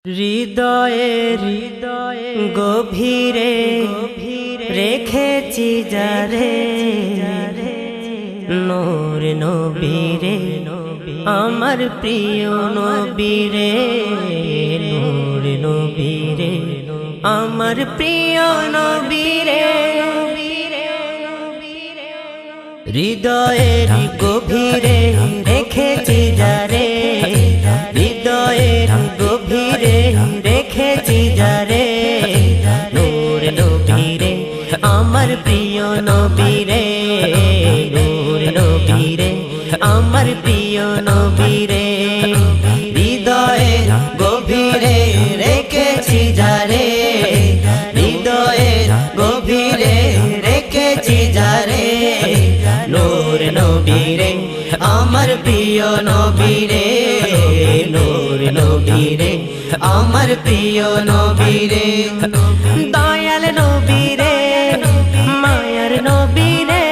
হৃদয়ে গভীরে রেখেছি যারে নূর নবীরে আমার প্রিয় নবীরে নূর নবীরে আমার প্রিয় নবীরে হৃদয়ের গভীরে রেখেছি যারে হৃদয়ের গভীরে রেখেছি যারে নূর নবীরে আমার প্রিয় নবীরে নূর নবীরে আমার প্রিয় নবীরে হৃদয়ের গভীরে রেখেছি যারে হৃদয়ের গভীরে রেখেছি যারে নূর নবীরে আমার প্রিয় নবীরে নূর নবীরে আমার প্রিয় নবীরে দয়াল নবীরে মায়ার নবীরে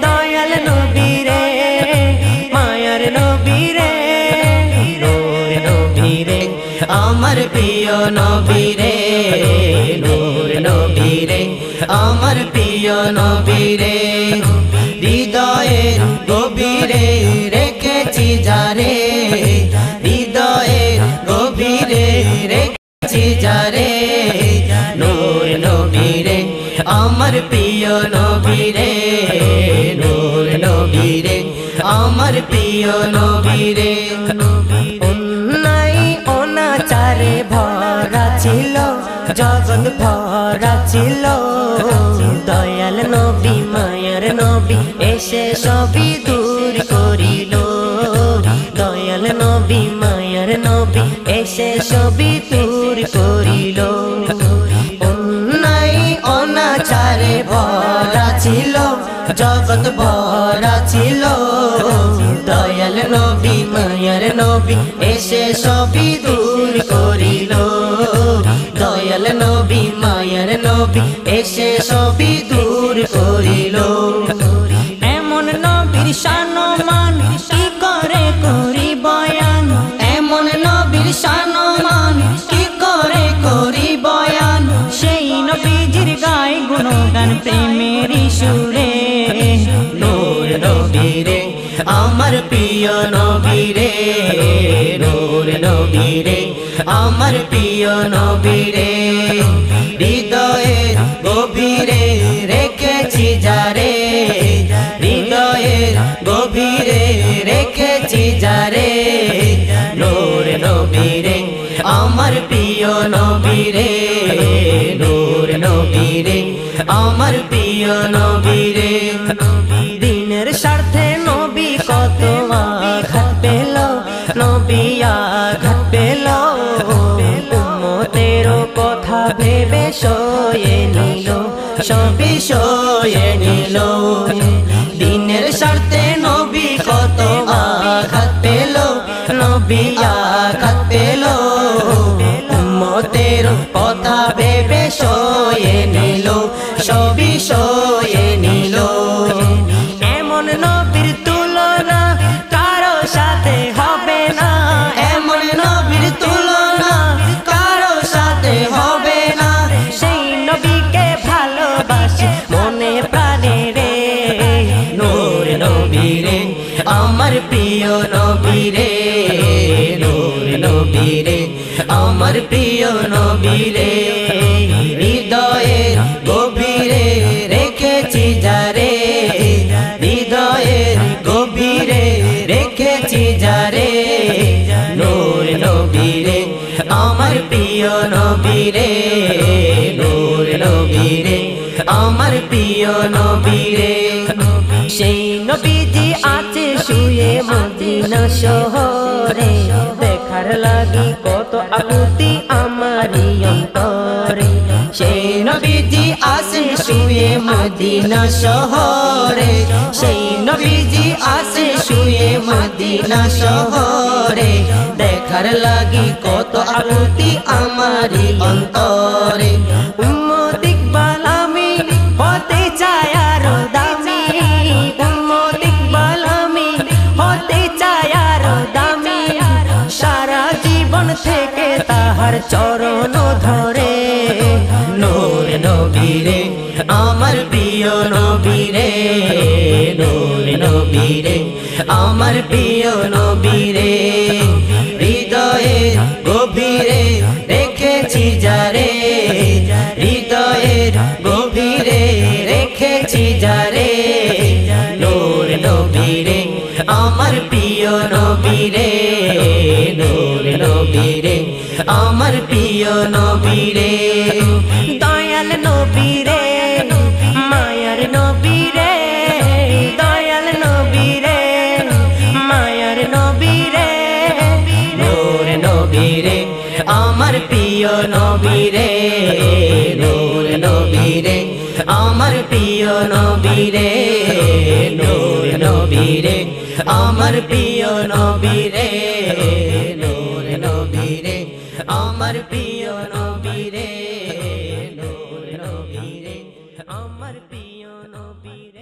দয়াল নবীরে মায়ার নবীরে নূর নবীরে আমার প্রিয় নবীরে নূর নবীরে আমার প্রিয় নবীরে হৃদয়ের গভীরে রেখেছি যারে হৃদয়ের গভীরে রেখেছি যারে নূর নবীরে আমার প্রিয় নবীরে নূর নবীরে আমার প্রিয় নবীরে অন্যায় অনাচারে ভরা ছিল জগৎ ভরা ছিল দয়াল নবী মায়ার নবী এসে সবই দূর করিল দয়াল নবী মায়ার নবী এসে সবই দূর করিল অন্যায় অনাচারে ভরা ছিল জগৎ ভরা ছিল দয়াল নবী মায়ার নবী এসে সবই দূর করিল দয়াল নবী মায়ার নবী এসে সবই দূর করিল এমন নবীর শানমান কি করে করি বয়ান এমন নবীর শানমান কি করে করি বয়ান সেই নবীজির গায় গুণগান প্রেমের সুরে নূর নবীরে আমার প্রিয় নবীরে নূর নবীরে আমার প্রিয় নবীরে হৃদয়ের গভীরে রেখেছি যারে হৃদয়ের গভীরে রেখেছি যারে নূর নবীরে আমার প্রিয় নবীরে নূর নবীরে আমার প্রিয় নবীরে দিনের স্বার্থে নবী কত আঘাত পেল নবী আঘাত পেল উম্মতের কথা ভেবে সয়ে নিল সবই সয়ে নিল দিনের স্বার্থে নবী কত আঘাত পেল নবী আঘাত পেল উম্মতের কথা ভেবে সয়ে নিল সবই সয়ে নিল এমন নবীর তুলনা কারো সাথে হবে না এমন নবীর তুলনা কারো সাথে হবে না সেই নবীকে ভালোবাসি মনে প্রাণে রে নূর নবীরে আমার প্রিয় নবীরে নূর নবীরে আমার প্রিয় নবীরে হৃদয়ের গভীরে রেখেছি যারে হৃদয়ের গভীরে রেখেছি যারে নূর নবীরে আমার প্রিয় নবীরে নূর নবীরে আমার প্রিয় নবীরে সেই নবীজি আছে শুয়ে মদিনা শহরে দেখার লাগি কত আকুতি আমারই অন্তরে সেই নবীজি আছে শুয়ে মদিনা শহরে সেই নবীজি আছে শুয়ে মদিনা শহরে দেখার লাগি কত আকুতি আমারই অন্তরে উম্মত ইকবাল আমি হতে চাই আরো দামি উম্মত ইকবাল আমি হতে চাই আরো দামি সারা জীবন থেকে তাহার চরণ ধরে নূর নবী রে আমার প্রিয় নবী রে নূর নবী রে আমার প্রিয় নবী রে হৃদয়ের গভীরে রেখেছি যারে হৃদয়ের গভীরে রেখেছি যারে নূর নবী রে আমার প্রিয় নবী রে নূর নবী রে আমার প্রিয় নবী রে দয়াল নবী রে মায়ার নবী রে দয়াল নবী রে মায়ার নবী রে নূর নবী রে আমার প্রিয় নবী রে নূর নবী রে আমার প্রিয় নবী রে নূর নবী রে আমার প্রিয় নবী রে নূর নবী রে আমার প্রিয় নবী রে নূর নবী রে আমার প্রিয় নবী রে।